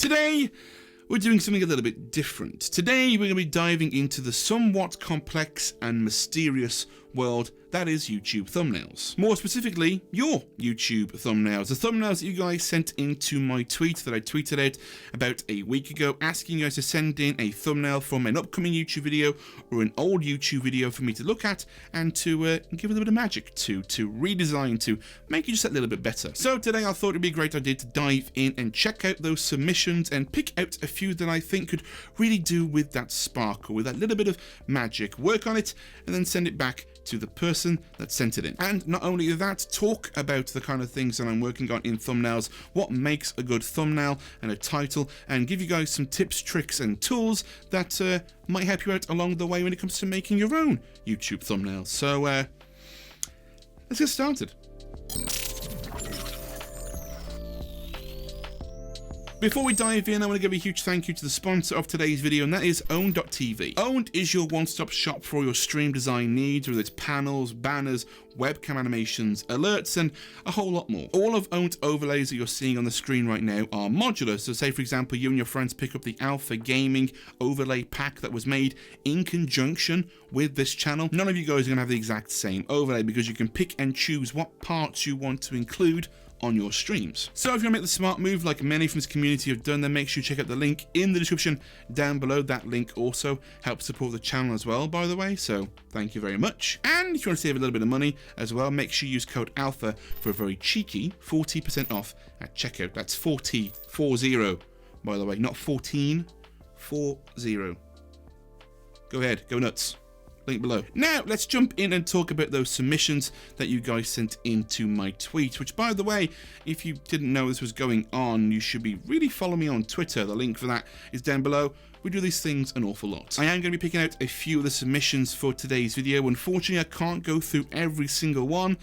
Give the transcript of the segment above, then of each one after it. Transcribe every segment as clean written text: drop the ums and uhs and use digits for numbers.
Today, we're doing something a little bit different. Today, we're going to be diving into the somewhat complex and mysterious world that is YouTube thumbnails. More specifically, your YouTube thumbnails. The thumbnails that you guys sent into my tweet that I tweeted out about a week ago, asking you guys to send in a thumbnail from an upcoming YouTube video or an old YouTube video for me to look at and to give it a bit of magic to redesign, to make it just a little bit better. So today I thought it'd be a great idea to dive in and check out those submissions and pick out a few that I think could really do with that sparkle, with that little bit of magic, work on it, and then send it back to the person that sent it in. And not only that, talk about the kind of things that I'm working on in thumbnails, what makes a good thumbnail and a title, and give you guys some tips, tricks, and tools that might help you out along the way when it comes to making your own YouTube thumbnails. So let's get started. Before we dive in, I want to give a huge thank you to the sponsor of today's video, and that is Own.tv. Own is your one-stop shop for your stream design needs, whether it's panels, banners, webcam animations, alerts, and a whole lot more. All of Own's overlays that you're seeing on the screen right now are modular. So say, for example, you and your friends pick up the Alpha Gaming overlay pack that was made in conjunction with this channel. None of you guys are going to have the exact same overlay because you can pick and choose what parts you want to include on your streams. So if you want to make the smart move like many from this community have done, then make sure you check out the link in the description down below. That link also helps support the channel as well, by the way, so thank you very much. And if you want to save a little bit of money as well, make sure you use code ALPHA for a very cheeky 40% off at checkout. That's 40, by the way, not 14, 40. Go ahead, go nuts. Link below. Now, let's jump in and talk about those submissions that you guys sent into my tweet, which, by the way, if you didn't know this was going on, you should be really following me on Twitter. The link for that is down below. We do these things an awful lot. I am going to be picking out a few of the submissions for today's video. Unfortunately, I can't go through every single one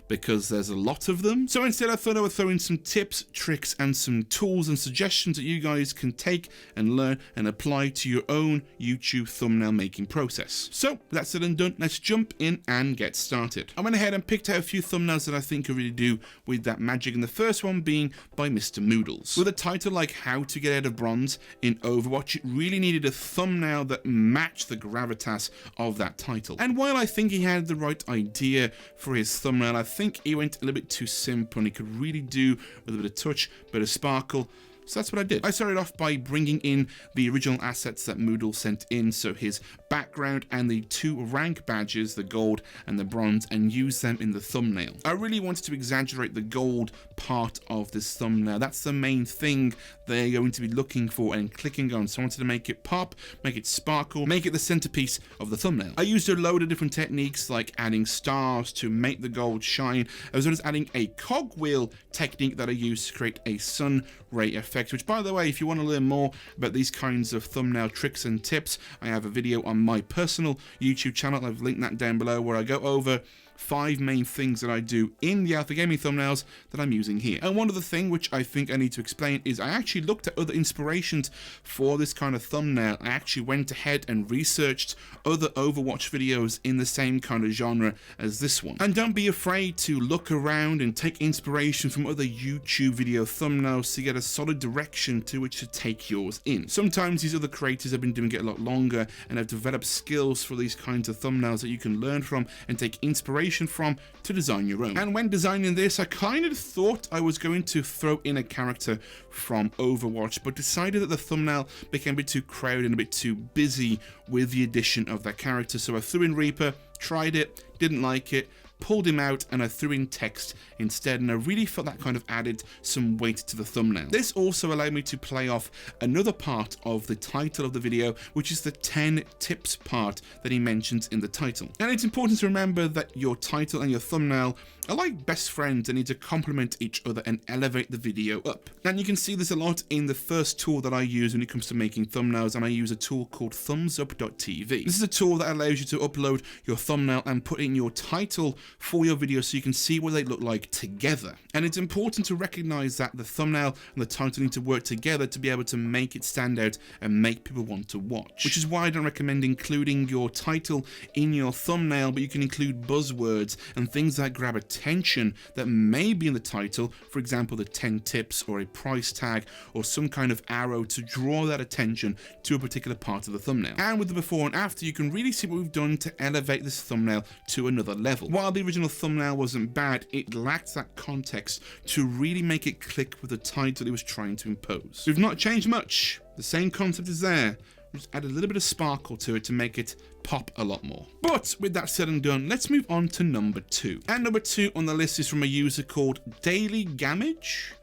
because there's a lot of them. So instead, I thought I would throw in some tips, tricks, and some tools and suggestions that you guys can take and learn and apply to your own YouTube thumbnail making process. So that's said and done. Let's jump in and get started. I went ahead and picked out a few thumbnails that I think could really do with that magic, and the first one being by Mr. Moodles. With a title like How to Get Out of Bronze in Overwatch, it really needed a thumbnail that matched the gravitas of that title. And while I think he had the right idea for his thumbnail, I think he went a little bit too simple and he could really do with a bit of touch, bit of sparkle. So that's what I did. I started off by bringing in the original assets that Moodle sent in, so his background and the two rank badges, the gold and the bronze, and use them in the thumbnail. I really wanted to exaggerate the gold part of this thumbnail. That's the main thing they're going to be looking for and clicking on. So I wanted to make it pop, make it sparkle, make it the centerpiece of the thumbnail. I used a load of different techniques like adding stars to make the gold shine, as well as adding a cogwheel technique that I used to create a sun ray effect, which, by the way, if you want to learn more about these kinds of thumbnail tricks and tips, I have a video on my personal YouTube channel. I've linked that down below, where I go over 5 main things that I do in the Alpha Gaming thumbnails that I'm using here. And one of the things which I think I need to explain is I actually looked at other inspirations for this kind of thumbnail. I actually went ahead and researched other Overwatch videos in the same kind of genre as this one. And don't be afraid to look around and take inspiration from other YouTube video thumbnails to get a solid direction to which to take yours in. Sometimes these other creators have been doing it a lot longer and have developed skills for these kinds of thumbnails that you can learn from and take inspiration from to design your own. And when designing this, I kind of thought I was going to throw in a character from Overwatch, but decided that the thumbnail became a bit too crowded and a bit too busy with the addition of that character. So I threw in Reaper, tried it, didn't like it, pulled him out, and I threw in text instead, and I really felt that kind of added some weight to the thumbnail. This also allowed me to play off another part of the title of the video, which is the 10 tips part that he mentions in the title. And it's important to remember that your title and your thumbnail are like best friends and need to complement each other and elevate the video up. And you can see this a lot in the first tool that I use when it comes to making thumbnails, and I use a tool called thumbsup.tv. This is a tool that allows you to upload your thumbnail and put in your title for your video so you can see what they look like together. And it's important to recognize that the thumbnail and the title need to work together to be able to make it stand out and make people want to watch. Which is why I don't recommend including your title in your thumbnail, but you can include buzzwords and things that grab attention attention that may be in the title, for example, the 10 tips or a price tag or some kind of arrow to draw that attention to a particular part of the thumbnail. And with the before and after, you can really see what we've done to elevate this thumbnail to another level. While the original thumbnail wasn't bad, it lacked that context to really make it click with the title it was trying to impose. We've not changed much. The same concept is there. Just add a little bit of sparkle to it to make it pop a lot more. But with that said and done, let's move on to number 2. And number 2 on the list is from a user called Daily Gamage.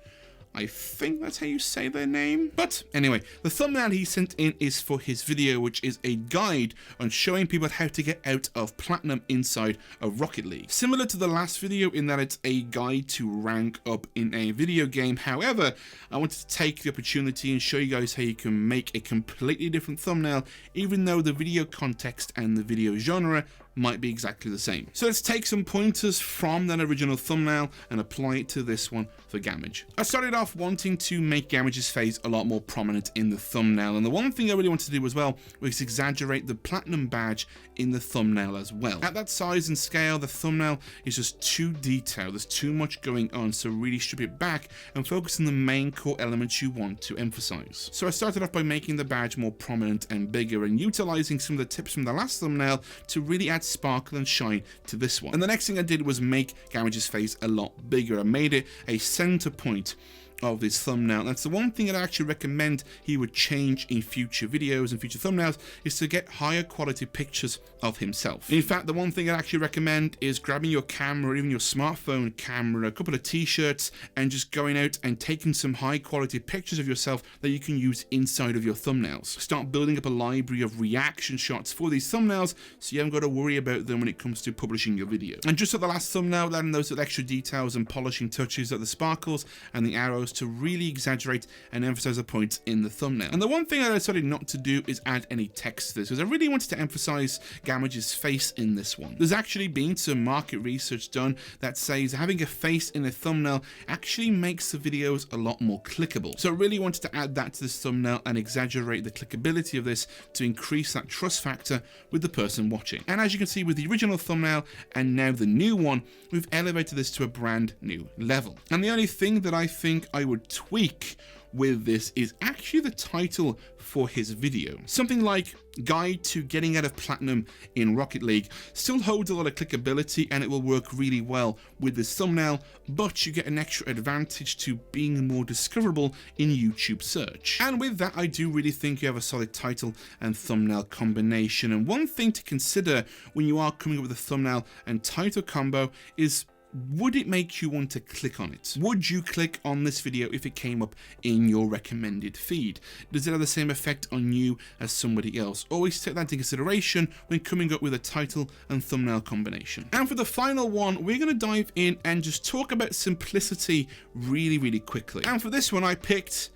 I think that's how you say their name. But anyway, the thumbnail he sent in is for his video, which is a guide on showing people how to get out of platinum inside of Rocket League. Similar to the last video in that it's a guide to rank up in a video game. However, I wanted to take the opportunity and show you guys how you can make a completely different thumbnail, even though the video context and the video genre might be exactly the same. So let's take some pointers from that original thumbnail and apply it to this one for Gamage. I started off wanting to make Gamage's face a lot more prominent in the thumbnail, and the one thing I really wanted to do as well was exaggerate the platinum badge in the thumbnail as well. At that size and scale, the thumbnail is just too detailed. There's too much going on, so really strip it back and focus on the main core elements you want to emphasize. So I started off by making the badge more prominent and bigger and utilizing some of the tips from the last thumbnail to really add sparkle and shine to this one. And the next thing I did was make Gamage's face a lot bigger. I made it a center point of this thumbnail. That's the one thing that I actually recommend he would change in future videos and future thumbnails, is to get higher quality pictures of himself. In fact, the one thing I actually recommend is grabbing your camera or even your smartphone camera, a couple of t-shirts, and just going out and taking some high quality pictures of yourself that you can use inside of your thumbnails. Start building up a library of reaction shots for these thumbnails so you haven't got to worry about them when it comes to publishing your video. And just at the last thumbnail, adding those extra details and polishing touches of the sparkles and the arrows to really exaggerate and emphasize the points in the thumbnail. And the one thing that I decided not to do is add any text to this, because I really wanted to emphasize Gamage's face in this one. There's actually been some market research done that says having a face in a thumbnail actually makes the videos a lot more clickable. So I really wanted to add that to this thumbnail and exaggerate the clickability of this to increase that trust factor with the person watching. And as you can see with the original thumbnail and now the new one, we've elevated this to a brand new level. And the only thing that I think I would tweak with this is actually the title for his video. Something like Guide to Getting Out of Platinum in Rocket League still holds a lot of clickability and it will work really well with this thumbnail, but you get an extra advantage to being more discoverable in YouTube search. And with that, I do really think you have a solid title and thumbnail combination. And one thing to consider when you are coming up with a thumbnail and title combo is, would it make you want to click on it? Would you click on this video if it came up in your recommended feed? Does it have the same effect on you as somebody else? Always take that into consideration when coming up with a title and thumbnail combination. And for the final one, we're going to dive in and just talk about simplicity really, really quickly. And for this one, I picked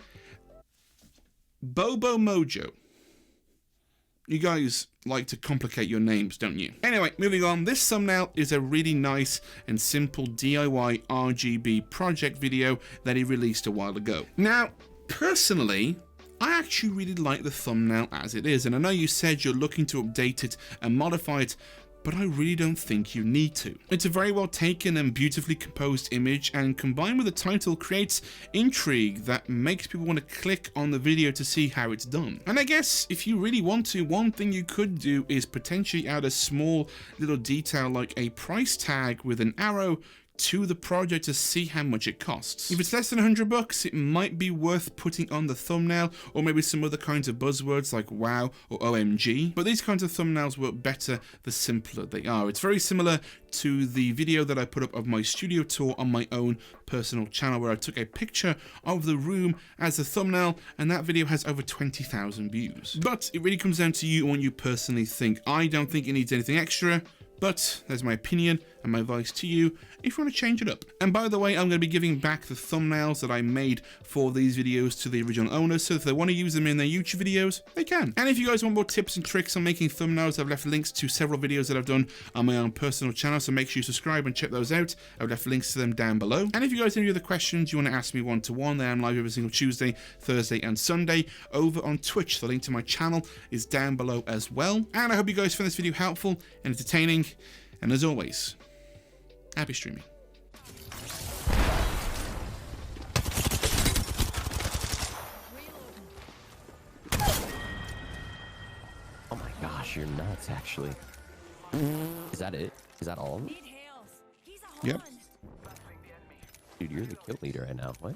Bobo Mojo. You guys like to complicate your names, don't you? Anyway, moving on, this thumbnail is a really nice and simple DIY RGB project video that he released a while ago. Now, personally, I actually really like the thumbnail as it is, and I know you said you're looking to update it and modify it, but I really don't think you need to. It's a very well taken and beautifully composed image, and combined with the title creates intrigue that makes people want to click on the video to see how it's done. And I guess if you really want to, one thing you could do is potentially add a small little detail like a price tag with an arrow to the project to see how much it costs. If it's less than $100, it might be worth putting on the thumbnail, or maybe some other kinds of buzzwords like wow or OMG. But these kinds of thumbnails work better the simpler they are. It's very similar to the video that I put up of my studio tour on my own personal channel, where I took a picture of the room as a thumbnail, and that video has over 20,000 views. But it really comes down to you and what you personally think. I don't think it needs anything extra, but there's my opinion and my advice to you if you want to change it up. And by the way, I'm going to be giving back the thumbnails that I made for these videos to the original owners, so if they want to use them in their YouTube videos, they can. And if you guys want more tips and tricks on making thumbnails, I've left links to several videos that I've done on my own personal channel, so make sure you subscribe and check those out. I've left links to them down below. And if you guys have any other questions you want to ask me one-to-one, then I'm live every single Tuesday, Thursday and Sunday over on Twitch. The link to my channel is down below as well. And I hope you guys found this video helpful and entertaining. And as always, happy streaming. Oh my gosh, you're nuts, actually. Is that it? Is that all of them? Yep. Dude, you're the kill leader right now. What?